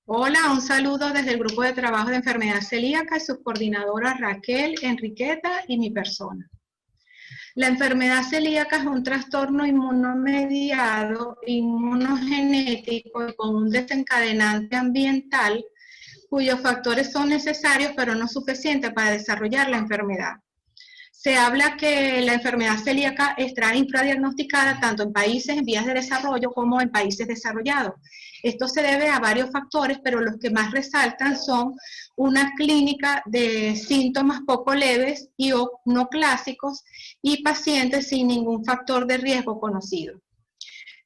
Hola, un saludo desde el grupo de trabajo de enfermedad celíaca y su coordinadora Raquel, Enriqueta y mi persona. La enfermedad celíaca es un trastorno inmunomediado, inmunogenético y con un desencadenante ambiental cuyos factores son necesarios pero no suficientes para desarrollar la enfermedad. Se habla que la enfermedad celíaca está infradiagnosticada tanto en países en vías de desarrollo como en países desarrollados. Esto se debe a varios factores, pero los que más resaltan son una clínica de síntomas poco leves y o no clásicos y pacientes sin ningún factor de riesgo conocido.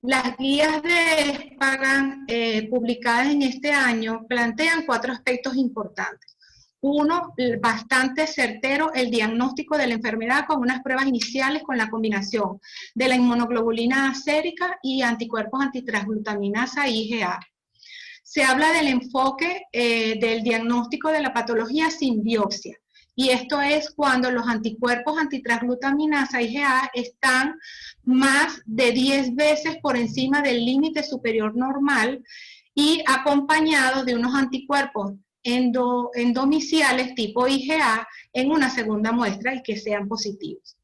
Las guías de Spagan publicadas en este año plantean 4 aspectos importantes. Uno, bastante certero, el diagnóstico de la enfermedad con unas pruebas iniciales con la combinación de la inmunoglobulina sérica y anticuerpos antitransglutaminasa IgA. Se habla del enfoque del diagnóstico de la patología sin biopsia. Y esto es cuando los anticuerpos antitransglutaminasa IgA están más de 10 veces por encima del límite superior normal y acompañados de unos anticuerpos endomiciales tipo IgA en una segunda muestra y que sean positivos.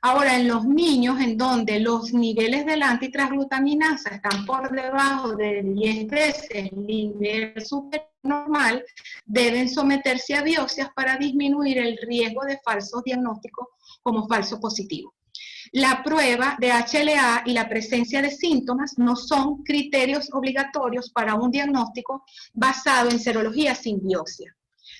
Ahora, en los niños en donde los niveles de la antitransglutaminasa están por debajo de 10 veces el nivel superior normal, deben someterse a biopsias para disminuir el riesgo de falsos diagnósticos como falso positivo. La prueba de HLA y la presencia de síntomas no son criterios obligatorios para un diagnóstico basado en serología sin biopsia.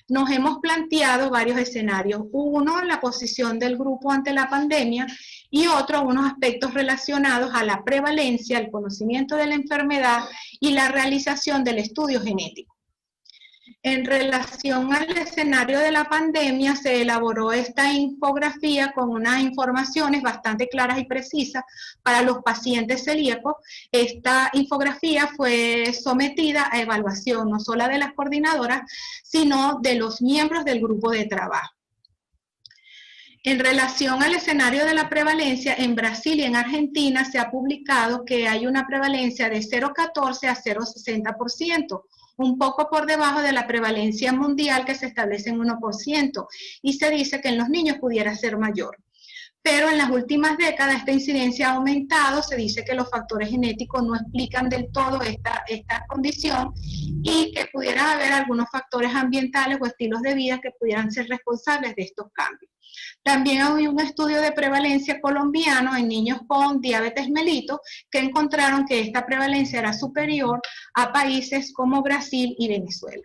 Nos hemos planteado varios escenarios. Uno, la posición del grupo ante la pandemia y otro, unos aspectos relacionados a la prevalencia, el conocimiento de la enfermedad y la realización del estudio genético. En relación al escenario de la pandemia, se elaboró esta infografía con unas informaciones bastante claras y precisas para los pacientes celíacos. Esta infografía fue sometida a evaluación no solo de las coordinadoras, sino de los miembros del grupo de trabajo. En relación al escenario de la prevalencia, en Brasil y en Argentina se ha publicado que hay una prevalencia de 0,14 a 0,60%, un poco por debajo de la prevalencia mundial que se establece en 1%, y se dice que en los niños pudiera ser mayor. Pero en las últimas décadas esta incidencia ha aumentado, se dice que los factores genéticos no explican del todo esta condición y que pudiera haber algunos factores ambientales o estilos de vida que pudieran ser responsables de estos cambios. También hay un estudio de prevalencia colombiano en niños con diabetes mellitus que encontraron que esta prevalencia era superior a países como Brasil y Venezuela.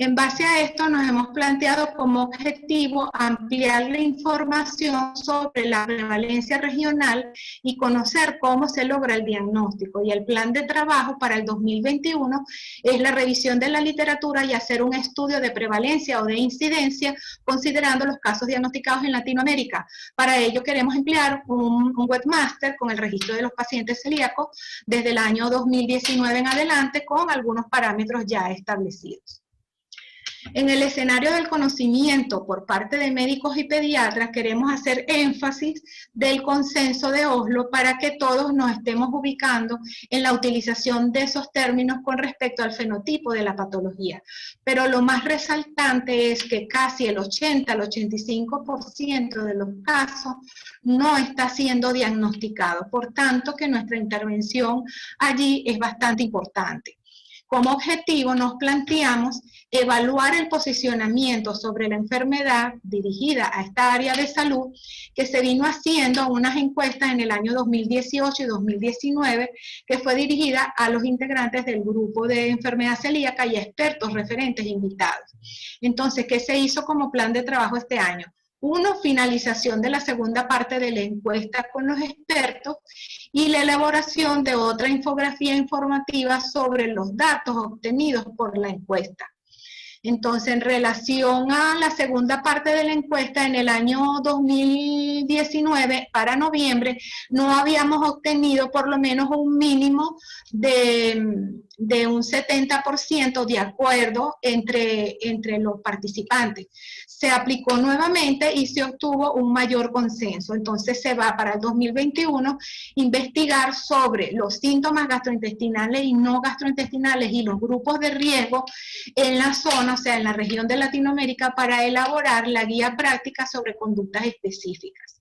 En base a esto nos hemos planteado como objetivo ampliar la información sobre la prevalencia regional y conocer cómo se logra el diagnóstico. Y el plan de trabajo para el 2021 es la revisión de la literatura y hacer un estudio de prevalencia o de incidencia considerando los casos diagnosticados en Latinoamérica. Para ello queremos emplear un webmaster con el registro de los pacientes celíacos desde el año 2019 en adelante con algunos parámetros ya establecidos. En el escenario del conocimiento por parte de médicos y pediatras queremos hacer énfasis del consenso de Oslo para que todos nos estemos ubicando en la utilización de esos términos con respecto al fenotipo de la patología. Pero lo más resaltante es que casi el 80 al 85% de los casos no está siendo diagnosticado. Por tanto, que nuestra intervención allí es bastante importante. Como objetivo nos planteamos evaluar el posicionamiento sobre la enfermedad dirigida a esta área de salud que se vino haciendo unas encuestas en el año 2018 y 2019 que fue dirigida a los integrantes del grupo de enfermedad celíaca y a expertos referentes invitados. Entonces, ¿qué se hizo como plan de trabajo este año? Uno, finalización de la segunda parte de la encuesta con los expertos y la elaboración de otra infografía informativa sobre los datos obtenidos por la encuesta. Entonces, en relación a la segunda parte de la encuesta, en el año 2019, para noviembre, no habíamos obtenido por lo menos un mínimo de de un 70% de acuerdo entre los participantes. Se aplicó nuevamente y se obtuvo un mayor consenso. Entonces se va para el 2021 investigar sobre los síntomas gastrointestinales y no gastrointestinales y los grupos de riesgo en la zona, o sea, en la región de Latinoamérica, para elaborar la guía práctica sobre conductas específicas.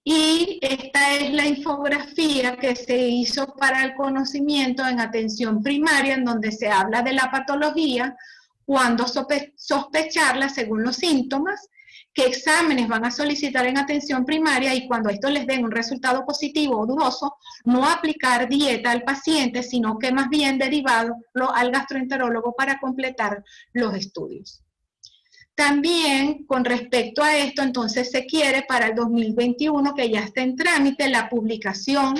Y esta es la infografía que se hizo para el conocimiento en atención primaria, en donde se habla de la patología, cuándo sospecharla según los síntomas, qué exámenes van a solicitar en atención primaria y cuando esto les den un resultado positivo o dudoso, no aplicar dieta al paciente, sino que más bien derivarlo al gastroenterólogo para completar los estudios. También, con respecto a esto, entonces se quiere para el 2021, que ya está en trámite, la publicación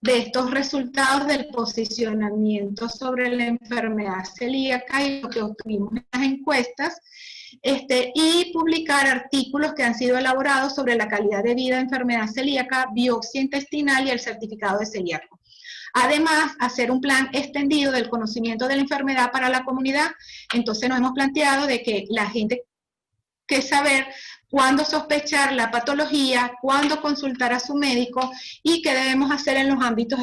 de estos resultados del posicionamiento sobre la enfermedad celíaca y lo que obtuvimos en las encuestas, y publicar artículos que han sido elaborados sobre la calidad de vida de enfermedad celíaca, biopsia intestinal y el certificado de celíaco. Además, hacer un plan extendido del conocimiento de la enfermedad para la comunidad. Entonces nos hemos planteado de que la gente que saber cuándo sospechar la patología, cuándo consultar a su médico y qué debemos hacer en los ámbitos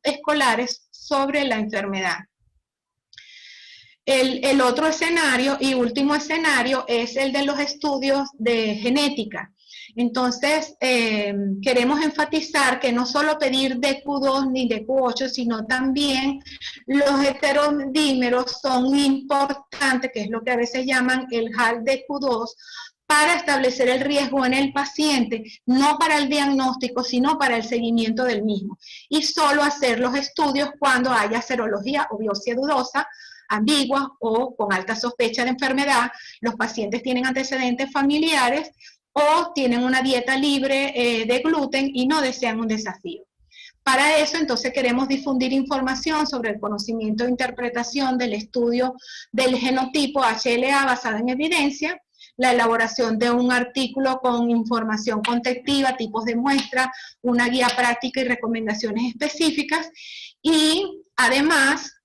escolares sobre la enfermedad. El otro escenario y último escenario es el de los estudios de genética. Entonces, queremos enfatizar que no solo pedir DQ2 ni DQ8, sino también los heterodímeros son importantes, que es lo que a veces llaman el HAL-DQ2, para establecer el riesgo en el paciente, no para el diagnóstico, sino para el seguimiento del mismo. Y solo hacer los estudios cuando haya serología o biopsia dudosa, ambigua o con alta sospecha de enfermedad, los pacientes tienen antecedentes familiares o tienen una dieta libre de gluten y no desean un desafío. Para eso, entonces, queremos difundir información sobre el conocimiento e interpretación del estudio del genotipo HLA basado en evidencia, la elaboración de un artículo con información contextiva, tipos de muestra, una guía práctica y recomendaciones específicas, y además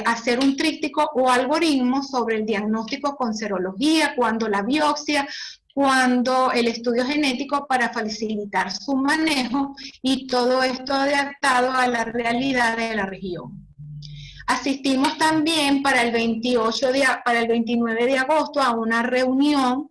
hacer un tríptico o algoritmo sobre el diagnóstico con serología, cuando la biopsia, cuando el estudio genético para facilitar su manejo y todo esto adaptado a la realidad de la región. Asistimos también para el 29 de agosto a una reunión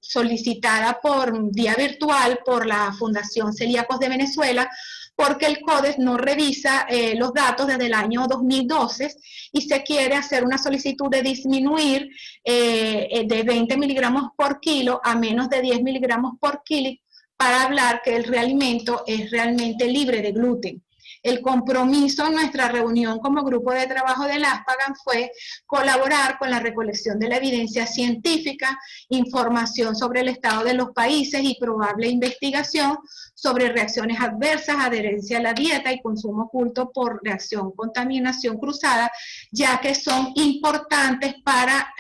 solicitada por vía virtual por la Fundación Celíacos de Venezuela, porque el CODES no revisa los datos desde el año 2012 y se quiere hacer una solicitud de disminuir de 20 miligramos por kilo a menos de 10 miligramos por kilo para hablar que el realimento es realmente libre de gluten. El compromiso en nuestra reunión como grupo de trabajo del ASPAGAN fue colaborar con la recolección de la evidencia científica, información sobre el estado de los países y probable investigación sobre reacciones adversas, adherencia a la dieta y consumo oculto por reacción, contaminación cruzada, ya que son importantes para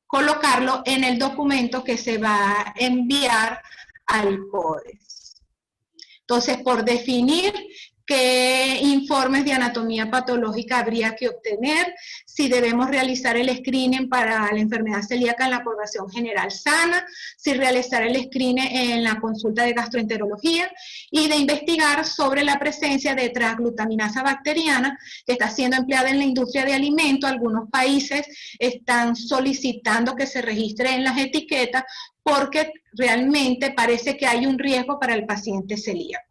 colocarlo en el documento que se va a enviar al CODES. Entonces, por definir qué informes de anatomía patológica habría que obtener, si debemos realizar el screening para la enfermedad celíaca en la población general sana, si realizar el screening en la consulta de gastroenterología y de investigar sobre la presencia de transglutaminasa bacteriana que está siendo empleada en la industria de alimentos. Algunos países están solicitando que se registre en las etiquetas porque realmente parece que hay un riesgo para el paciente celíaco.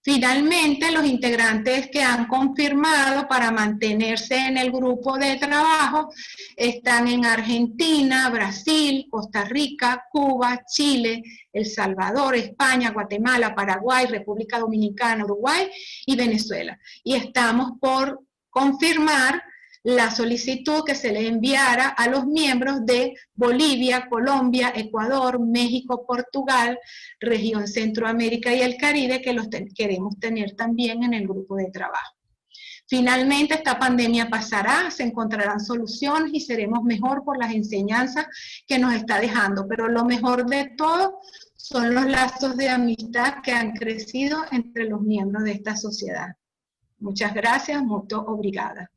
Finalmente, los integrantes que han confirmado para mantenerse en el grupo de trabajo están en Argentina, Brasil, Costa Rica, Cuba, Chile, El Salvador, España, Guatemala, Paraguay, República Dominicana, Uruguay y Venezuela. Y estamos por confirmar la solicitud que se le enviara a los miembros de Bolivia, Colombia, Ecuador, México, Portugal, región Centroamérica y el Caribe, que los queremos tener también en el grupo de trabajo. Finalmente, esta pandemia pasará, se encontrarán soluciones y seremos mejor por las enseñanzas que nos está dejando, pero lo mejor de todo son los lazos de amistad que han crecido entre los miembros de esta sociedad. Muchas gracias, molto obrigada.